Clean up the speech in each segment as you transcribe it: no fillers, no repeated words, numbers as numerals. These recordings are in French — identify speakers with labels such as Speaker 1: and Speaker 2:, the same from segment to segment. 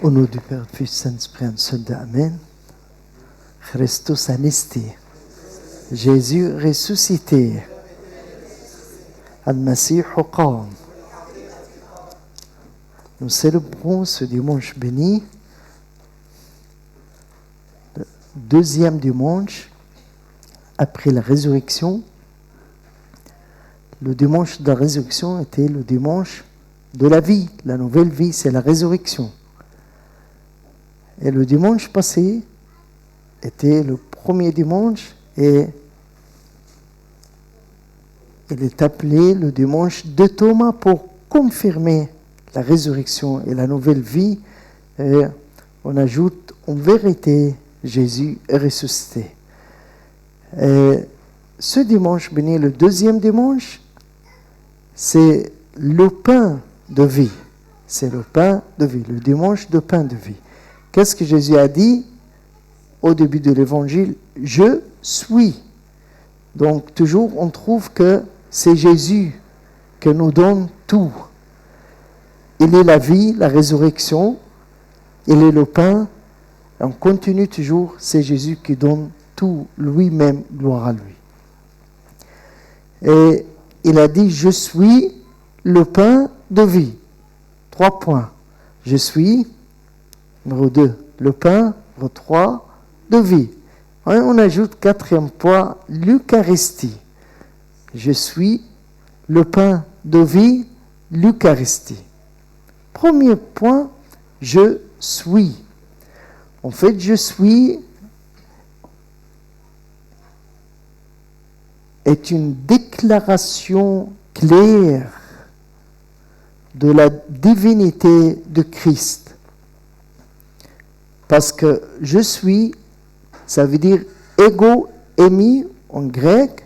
Speaker 1: Au nom du Père, du Fils, Saint-Esprit, un seul Dieu. Amen. Christus anesti. Jésus ressuscité. Al-Masih qam. Nous célébrons ce dimanche béni, le deuxième dimanche après la résurrection. Le dimanche de la résurrection était le dimanche de la vie. La nouvelle vie, c'est la résurrection. Et le dimanche passé était le premier dimanche et il est appelé le dimanche de Thomas pour confirmer la résurrection et la nouvelle vie. Et on ajoute en vérité, Jésus est ressuscité. Et ce dimanche béni, le deuxième dimanche, c'est le pain de vie. C'est le pain de vie, le dimanche de pain de vie. Qu'est-ce que Jésus a dit au début de l'évangile? Je suis. Donc toujours on trouve que c'est Jésus qui nous donne tout. Il est la vie, la résurrection, il est le pain. On continue toujours, c'est Jésus qui donne tout lui-même, gloire à lui. Et il a dit, je suis le pain de vie. 3 points. Je suis, numéro 2, le pain, numéro 3, de vie. Et on ajoute 4e point, l'Eucharistie. Je suis le pain de vie, l'Eucharistie. Premier point, je suis. En fait, je suis est une déclaration claire de la divinité de Christ. Parce que je suis, ça veut dire ego émi en grec.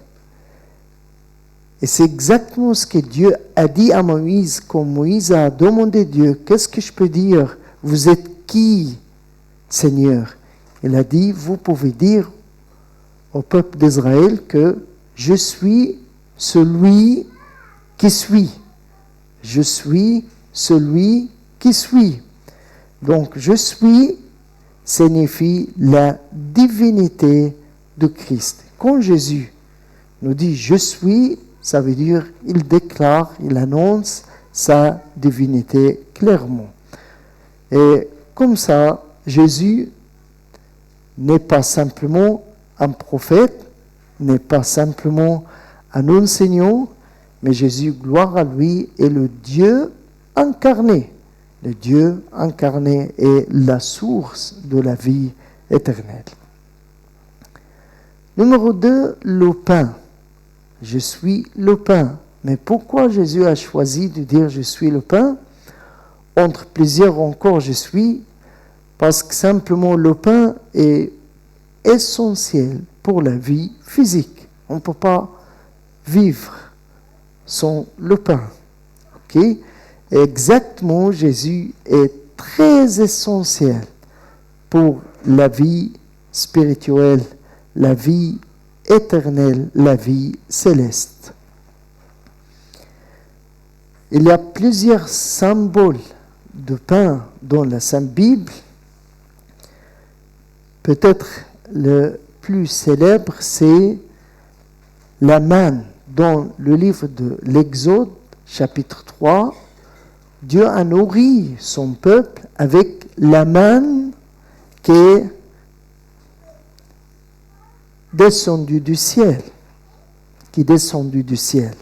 Speaker 1: Et c'est exactement ce que Dieu a dit à Moïse, quand Moïse a demandé à Dieu, qu'est-ce que je peux dire? Vous êtes qui, Seigneur? Il a dit, vous pouvez dire au peuple d'Israël que je suis celui qui suis. Je suis celui qui suis. Donc, je suis signifie la divinité de Christ. Quand Jésus nous dit « je suis », ça veut dire il déclare, il annonce sa divinité clairement. Et comme ça, Jésus n'est pas simplement un prophète, n'est pas simplement un enseignant, mais Jésus, gloire à lui, est le Dieu incarné. Le Dieu incarné est la source de la vie éternelle. Numéro 2, le pain. Je suis le pain. Mais pourquoi Jésus a choisi de dire je suis le pain? Entre plusieurs encore je suis, parce que simplement le pain est essentiel pour la vie physique. On ne peut pas vivre sans le pain. Ok? Exactement, Jésus est très essentiel pour la vie spirituelle, la vie éternelle, la vie céleste. Il y a plusieurs symboles de pain dans la Sainte Bible. Peut-être le plus célèbre, c'est la manne. Dans le livre de l'Exode, chapitre 3, Dieu a nourri son peuple avec la manne qui est descendue du ciel. Qui est descendue du ciel.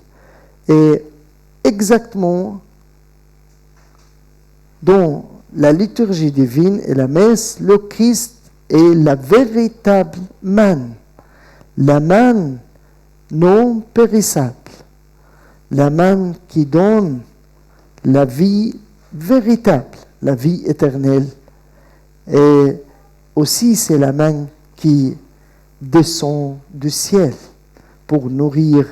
Speaker 1: Et exactement dans la liturgie divine et la messe, le Christ est la véritable manne. La manne non périssable. La manne qui donne la vie véritable, la vie éternelle. Et aussi, c'est la manne qui descend du ciel pour nourrir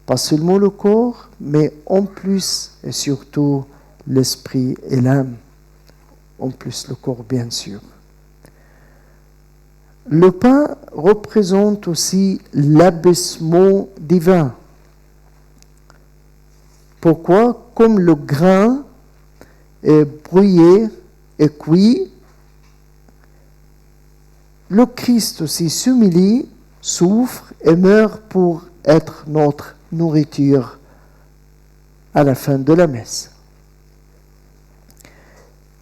Speaker 1: pas seulement le corps, mais en plus et surtout l'esprit et l'âme. En plus le corps, bien sûr. Le pain représente aussi l'abaissement divin. Pourquoi? Comme le grain est brouillé et puis le Christ aussi s'humilie, souffre et meurt pour être notre nourriture à la fin de la messe.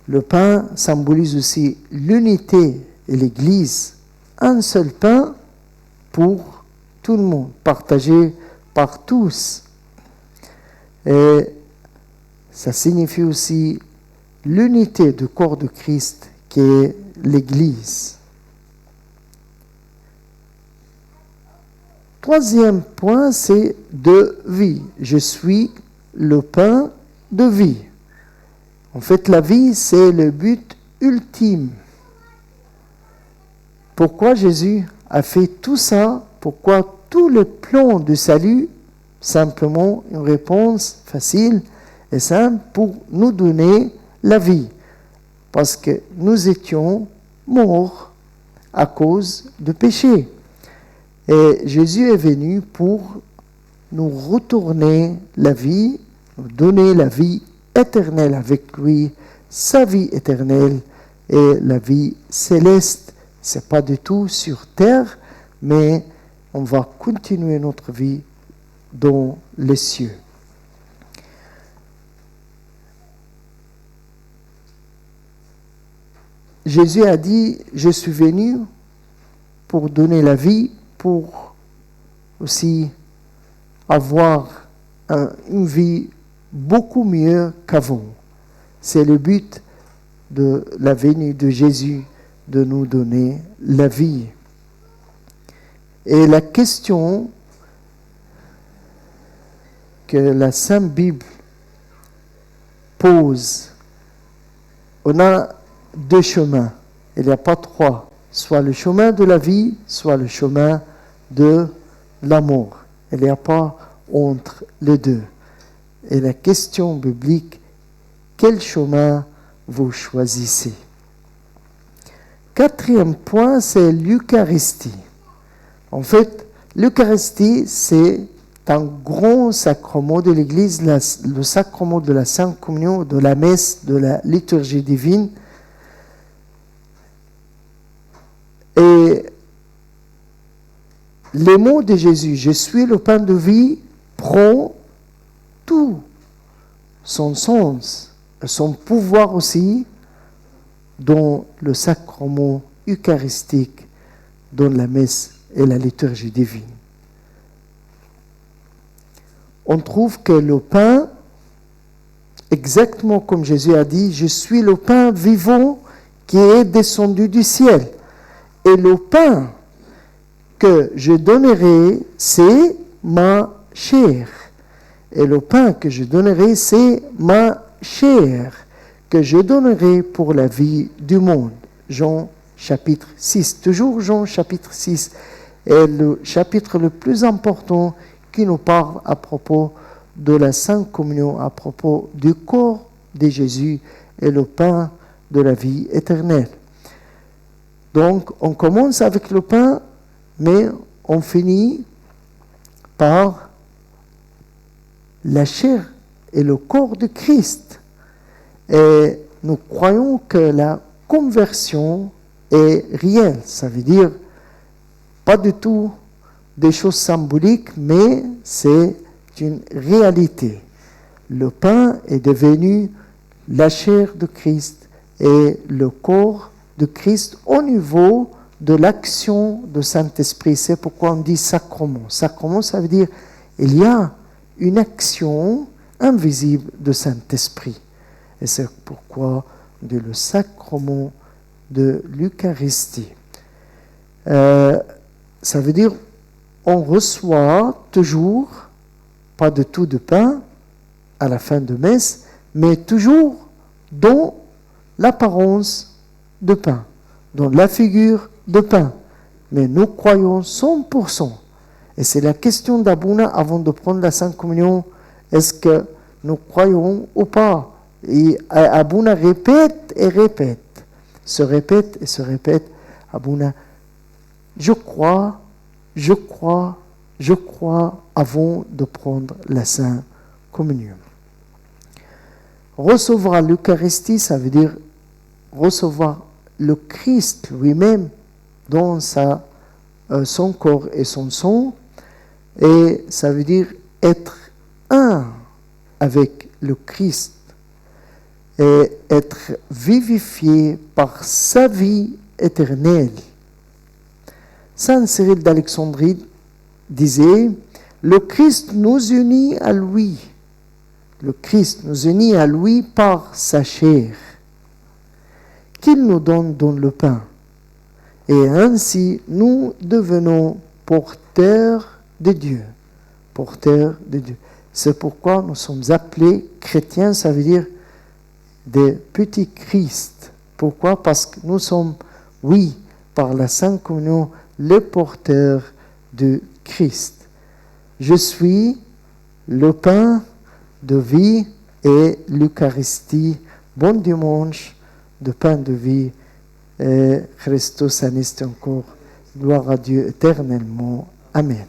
Speaker 1: Le pain symbolise aussi l'unité et l'Église, un seul pain pour tout le monde, partagé par tous. Et ça signifie aussi l'unité du corps de Christ qui est l'Église. Troisième point, c'est de vie. Je suis le pain de vie. En fait, la vie, c'est le but ultime. Pourquoi Jésus a fait tout ça? Pourquoi tout le plan de salut? Simplement une réponse facile et simple pour nous donner la vie. Parce que nous étions morts à cause du péché. Et Jésus est venu pour nous retourner la vie, nous donner la vie éternelle avec lui, sa vie éternelle et la vie céleste. Ce n'est pas du tout sur terre, mais on va continuer notre vie dans les cieux. Jésus a dit, je suis venu pour donner la vie, pour aussi avoir une vie beaucoup mieux qu'avant. C'est le but de la venue de Jésus, de nous donner la vie. Et la question que la Sainte Bible pose, on a deux chemins, il n'y a pas trois, soit le chemin de la vie, soit le chemin de l'amour. Il n'y a pas entre les deux. Et la question biblique, quel chemin vous choisissez? Quatrième point, c'est l'Eucharistie. En fait, l'Eucharistie, c'est un grand sacrement de l'Église, le sacrement de la Sainte Communion, de la messe, de la liturgie divine. Et les mots de Jésus, je suis le pain de vie, prend tout son sens, son pouvoir aussi dans le sacrement eucharistique, dans la messe et la liturgie divine. On trouve que le pain, exactement comme Jésus a dit, je suis le pain vivant qui est descendu du ciel. Et le pain que je donnerai, c'est ma chair. Et le pain que je donnerai, c'est ma chair, que je donnerai pour la vie du monde. Jean chapitre 6. Toujours Jean chapitre 6 est le chapitre le plus important qui nous parle à propos de la Sainte Communion, à propos du corps de Jésus et le pain de la vie éternelle. Donc, on commence avec le pain, mais on finit par la chair et le corps de Christ. Et nous croyons que la conversion est réelle. Ça veut dire pas du tout des choses symboliques, mais c'est une réalité. Le pain est devenu la chair de Christ et le corps de Christ au niveau de l'action du Saint-Esprit. C'est pourquoi on dit sacrement. Sacrement, ça veut dire il y a une action invisible du Saint-Esprit. Et c'est pourquoi on dit le sacrement de l'Eucharistie. Ça veut dire on reçoit toujours, pas de tout de pain à la fin de messe, mais toujours dans l'apparence de pain, dans la figure de pain. Mais nous croyons 100%. Et c'est la question d'Abuna avant de prendre la Sainte Communion. Est-ce que nous croyons ou pas? Et Abuna répète et répète. Se répète et se répète. Abuna, je crois avant de prendre la Sainte Communion. Recevoir l'Eucharistie, ça veut dire recevoir le Christ lui-même dans son corps et son sang. Et ça veut dire être un avec le Christ et être vivifié par sa vie éternelle. Saint Cyril d'Alexandrie disait, le Christ nous unit à lui. Le Christ nous unit à lui par sa chair, qu'il nous donne dans le pain. Et ainsi, nous devenons porteurs de Dieu. Porteurs de Dieu. C'est pourquoi nous sommes appelés chrétiens, ça veut dire des petits Christ. Pourquoi? Parce que nous sommes, oui, par la Sainte Communion, les porteurs de Christ. Je suis le pain de vie et l'Eucharistie. Bon dimanche de pain de vie. Christus anest encore. Gloire à Dieu éternellement. Amen.